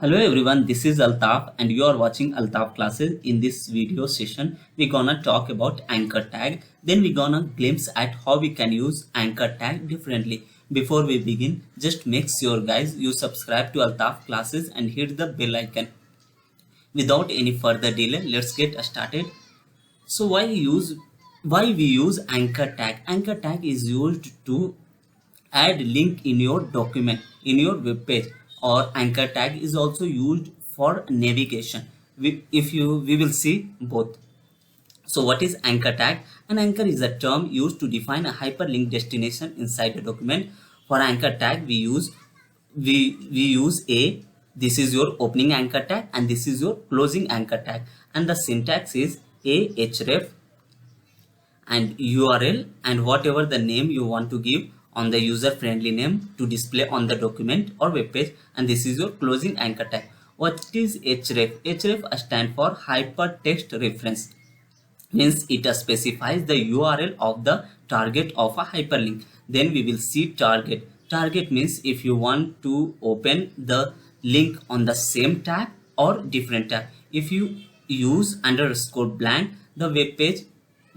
Hello everyone, this is Altaf and you are watching Altaf classes. In this video session, we're gonna talk about anchor tag. Then we're gonna glimpse at how we can use anchor tag differently. Before we begin, just make sure guys you subscribe to Altaf classes and hit the bell icon. Without any further delay, let's get started. So why we use anchor tag? Anchor tag is used to add link in your document in your web page, or anchor tag is also used for navigation. We will see both. So what is anchor tag? An anchor is a term used to define a hyperlink destination inside a document. For anchor tag we use a this is your opening anchor tag and this is your closing anchor tag, and the syntax is a href and URL and whatever the name you want to give on the user friendly name to display on the document or web page, and this is your closing anchor tag. What is href? Href stands for hypertext reference, means it specifies the URL of the target of a hyperlink. Then we will see target. Target means if you want to open the link on the same tab or different tab. If you use underscore blank, the web page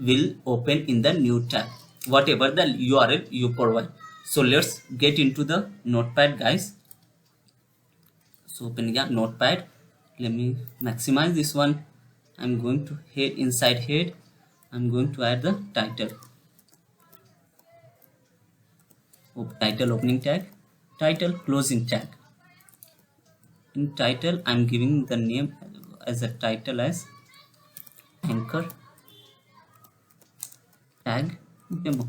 will open in the new tab, whatever the URL you provide. So let's get into the notepad guys. So open notepad. Let me maximize this one. I'm going to head inside head. I'm going to add the title. Title opening tag, title closing tag. In title, I'm giving the name as a title as anchor tag demo.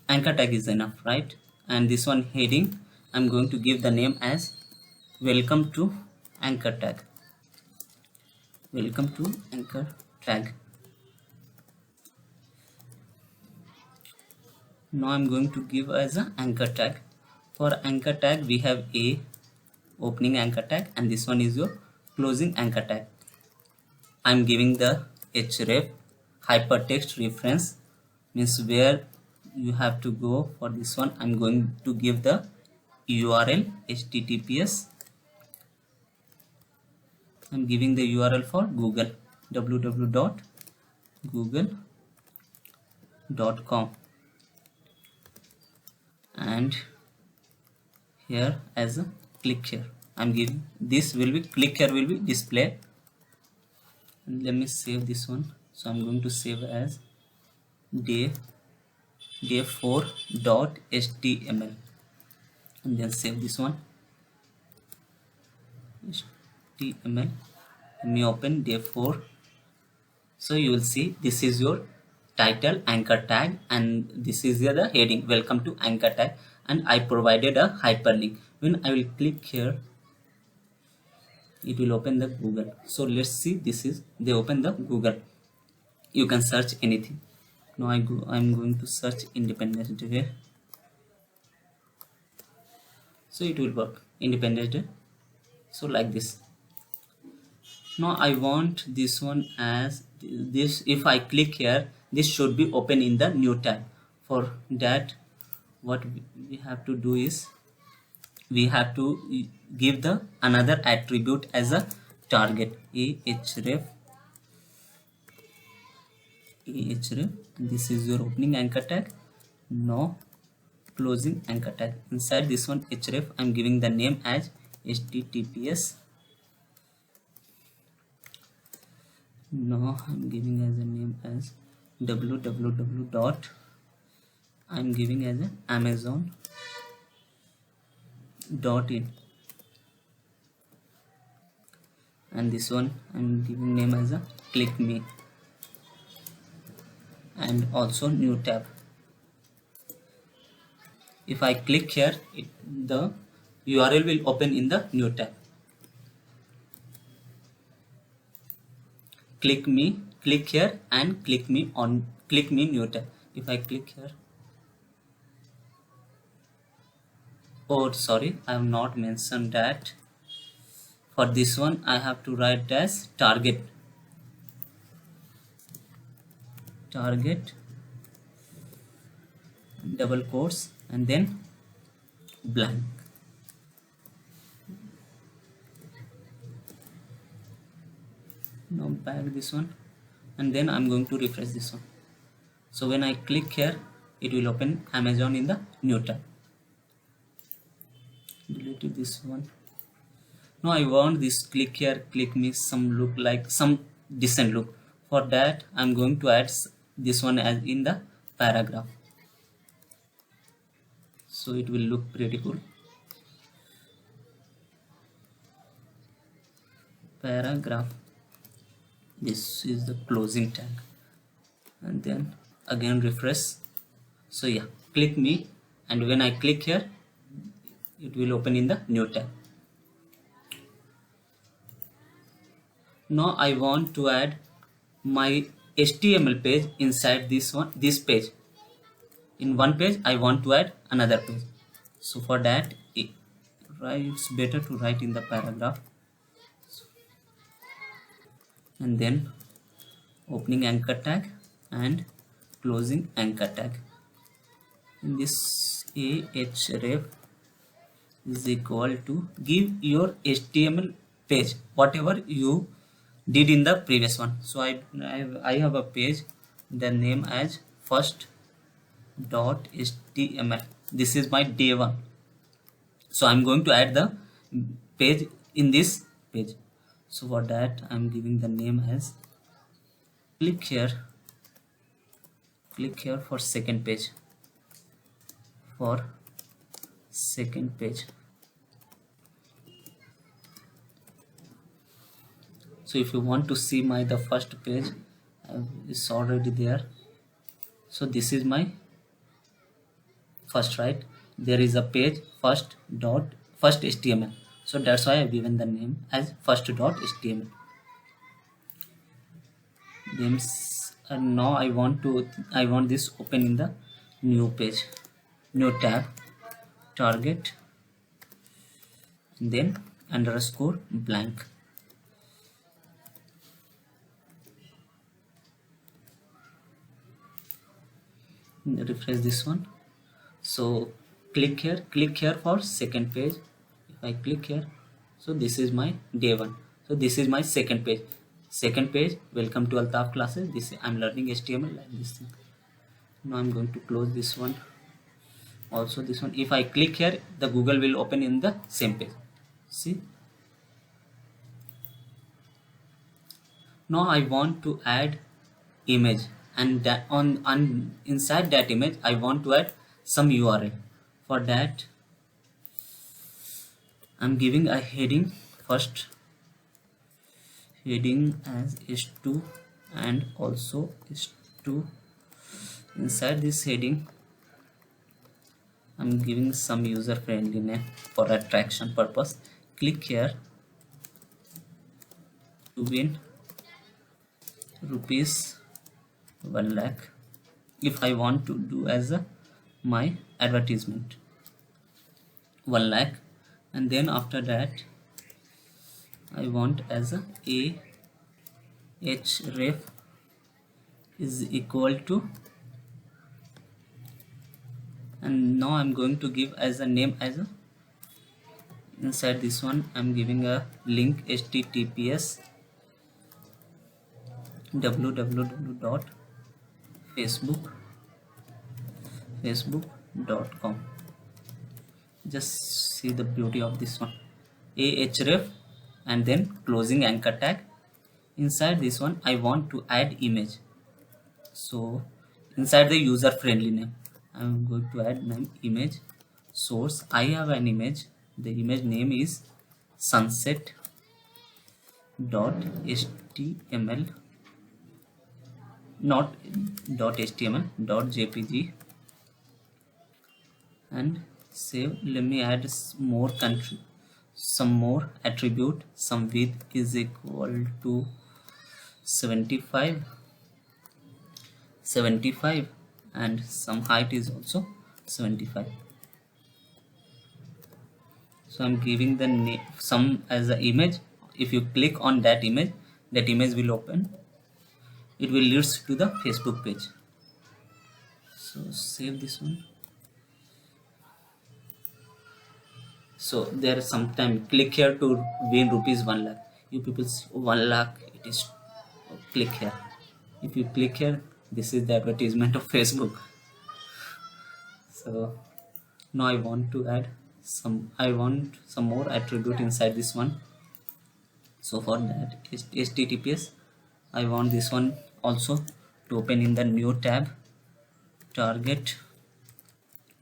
Anchor tag is enough, right? And this one heading, I'm going to give the name as welcome to anchor tag. Welcome to anchor tag. Now I'm going to give as an anchor tag. For anchor tag we have a opening anchor tag and this one is your closing anchor tag. I'm giving the href hypertext reference, means where you have to go. For this one I'm going to give the URL https. I'm giving the URL for Google, www.google.com, and here as a click here I'm giving this will be click here will be display. And let me save this one. So I'm going to save as day4.html and then save this one html. Let me open day4. So you will see this is your title anchor tag and this is the heading welcome to anchor tag, and I provided a hyperlink. When I will click here it will open the Google. So let's see, this is they open the Google. You can search anything. Now I'm going to search Independence Day. So it will work, Independence Day. So like this. Now I want this one as this. If I click here, this should be open in the new tab. For that what we have to do is we have to give the another attribute as a target, ahref. This is your opening anchor tag. Now closing anchor tag. Inside this one href I'm giving the name as https. Now I'm giving as a name as www dot, I'm giving as an amazon.in, and this one I'm giving name as a click me, and also new tab. If I click here the URL will open in the new tab. Click me, click here and click me new tab. If I click here, oh sorry, I have not mentioned that. For this one I have to write as target double quotes and then blank. Now back this one, and then I'm going to refresh this one. So when I click here, it will open Amazon in the new tab. Deleted this one. Now I want this click here, click me some look like some decent look. For that I'm going to add this one as in the paragraph, so it will look pretty cool. Paragraph, this is the closing tag, and then again refresh. So yeah, click me, and when I click here, it will open in the new tab. Now I want to add my HTML page inside this page. In one page I want to add another page. So for that, it's better to write in the paragraph, and then opening anchor tag and closing anchor tag. In this ahref is equal to give your HTML page whatever you did in the previous one. So I have a page, the name as first.html. this is my day one, so I'm going to add the page in this page. So for that I'm giving the name as click here for second page, So if you want to see the first page, it's already there. So this is my first, right? There is a page first HTML, so that's why I've given the name as first.html. Then now I want this open in the new page, new tab, target, and then underscore blank. Refresh this one. So click here for second page. If I click here, so this is my day one, so this is my second page. Welcome to Altaf classes. This I'm learning HTML like this thing. Now I'm going to close this one, also this one. If I click here, the Google will open in the same page. See, now I want to add image, and that on inside that image I want to add some URL. For that I'm giving a heading, first heading as h2 and also h2. Inside this heading I'm giving some user friendly name for attraction purpose. Click here to win rupees 1 lakh. If I want to do as my advertisement 1 lakh, and then after that I want as a ahref is equal to, and now I'm going to give as a name as a, inside this one I'm giving a link https www.facebook.com. just see the beauty of this one, ahref, and then closing anchor tag. Inside this one I want to add image, so inside the user friendly name I'm going to add name image source. I have an image, the image name is sunset.html, not .html, .jpg, and save. Let me add some more attribute. Some width is equal to 75, and some height is also 75. So I'm giving the name some as an image. If you click on that image will open, it will lead to the Facebook page. So save this one. So there is sometime click here to win rupees 1 lakh. You people say 1 lakh, it is click here. If you click here, this is the advertisement of Facebook. So now I want to add some more attribute inside this one. So for that, https, I want this one also to open in the new tab, target,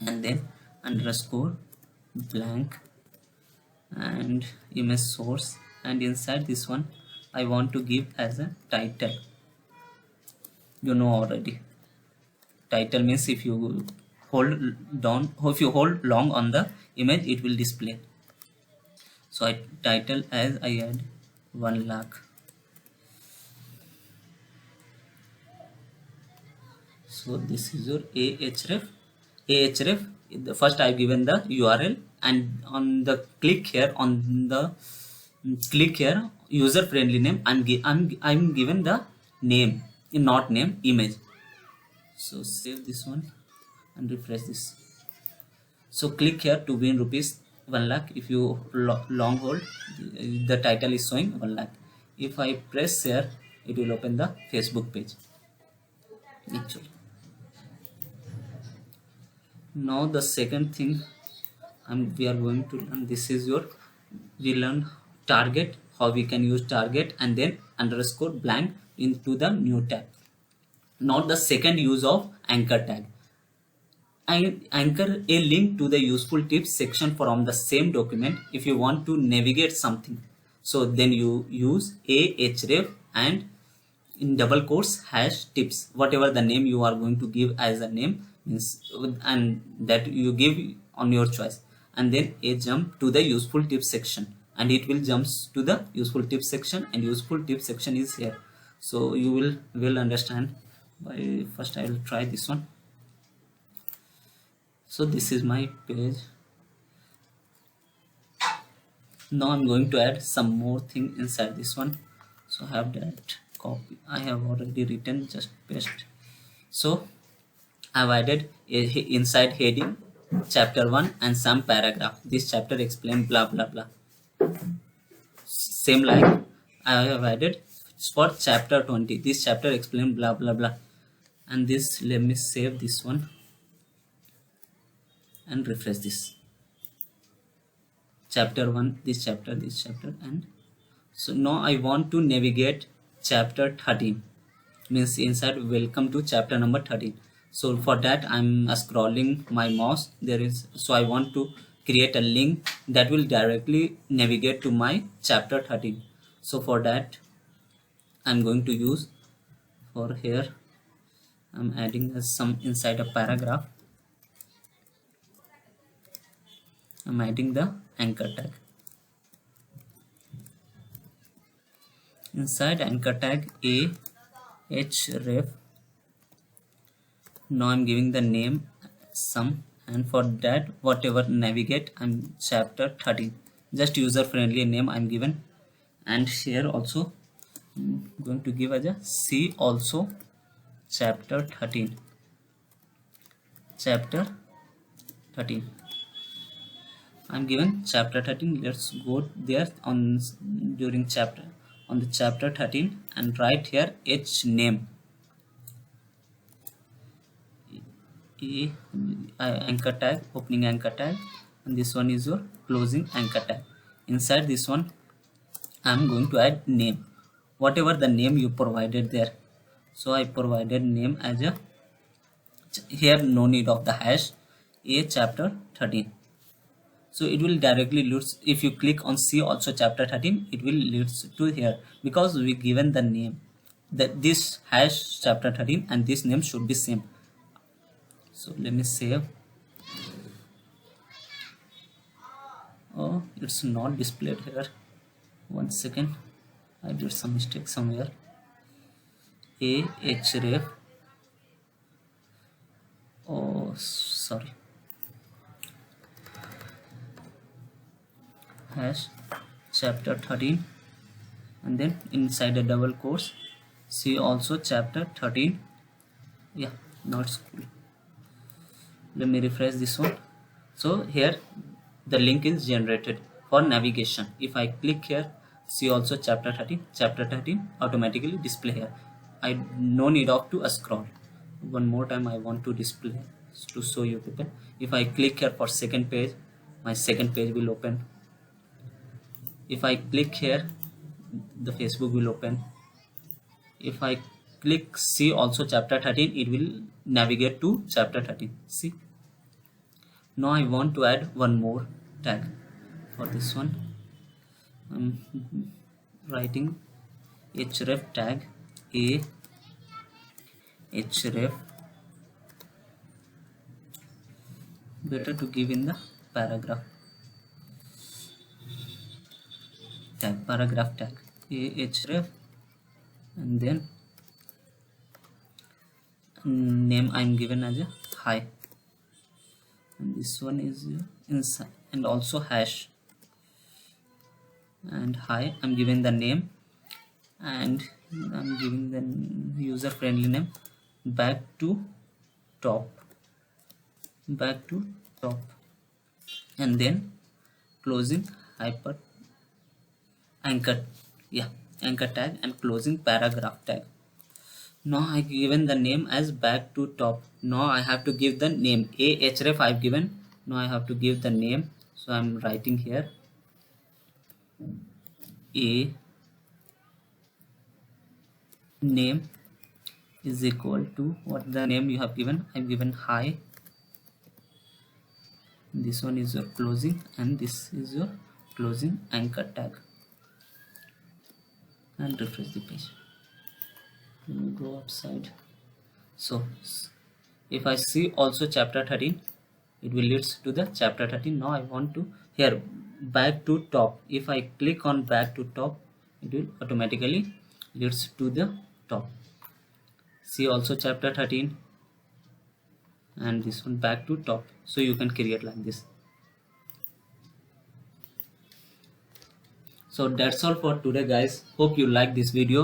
and then underscore blank and image source, and inside this one I want to give as a title. You know already, title means if you hold long on the image, it will display. So I title as I add 1 lakh. So this is your ahref. The first I've given the URL, and on the click here, user friendly name, I'm given the name, not name, image. So save this one and refresh this. So click here to win rupees 1 lakh. If you long hold, the title is showing 1 lakh. If I press here, it will open the Facebook page actually. Now the second thing we are going to learn, this is we learn target, how we can use target, and then underscore blank into the new tab. Now the second use of anchor tag. I anchor a link to the useful tips section from the same document if you want to navigate something. So then you use ahref and in double quotes hash tips, whatever the name you are going to give as a name means, and that you give on your choice, and then a jump to the useful tips section, and it will jumps to the useful tips section, and useful tips section is here. So you will understand. By first I will try this one. So this is my page. Now I'm going to add some more thing inside this one. So I have that copy, I have already written, just paste. So I've added inside heading chapter 1 and some paragraph. This chapter explain blah blah blah. Same like I have added for chapter 20. This chapter explain blah blah blah. And this, let me save this one and refresh this. Chapter 1, this chapter, and so now I want to navigate chapter 13, means inside welcome to chapter number 13. So for that I'm scrolling my mouse, so I want to create a link that will directly navigate to my chapter 13. So for that I'm going to use, for here I'm adding some inside a paragraph, I'm adding the anchor tag. Inside anchor tag ahref, now I'm giving the name some, and for that whatever navigate, I'm chapter 13, just user friendly name I'm given. And here also I'm going to give as a see also chapter 13. I'm given chapter 13. Let's go there on the chapter 13 and write here h name, anchor tag, opening anchor tag, and this one is your closing anchor tag. Inside this one I'm going to add name, whatever the name you provided there. So I provided name as a, here no need of the hash, a chapter 13. So it will directly leads, if you click on see also chapter 13, it will leads to here, because we given the name that this hash chapter 13 and this name should be same. So let me save. Oh, it's not displayed here. 1 second, I did some mistake somewhere. ahref, oh sorry, hash chapter 13, and then inside a double quotes see also chapter 13. Yeah, now it's cool. Let me refresh this one. So here the link is generated for navigation. If I click here, See also chapter 13 automatically display here. I no need of to scroll. One more time I want to display to show you people. If I click here for second page, my second page will open. If I click here, the Facebook will open. If I click see also chapter 13, it will navigate to chapter 13. See, now I want to add one more tag. For this one I'm writing href tag a href, better to give in the paragraph tag a href, and then name I'm given as a hi, and this one is inside, and also hash, and hi I'm giving the name, and I'm giving the user friendly name back to top, and then closing hyper anchor tag and closing paragraph tag. Now I given the name as back to top. Now I have to give the name a href I've given. Now I have to give the name, so I'm writing here a name is equal to what the name you have given. I've given hi, this one is your closing, and this is your closing anchor tag, and refresh the page. Let me go upside. So if I see also chapter 13, it will leads to the chapter 13. Now I want to here back to top. If I click on back to top, it will automatically leads to the top. See also chapter 13, and this one back to top. So you can create like this. So that's all for today guys. Hope you like this video.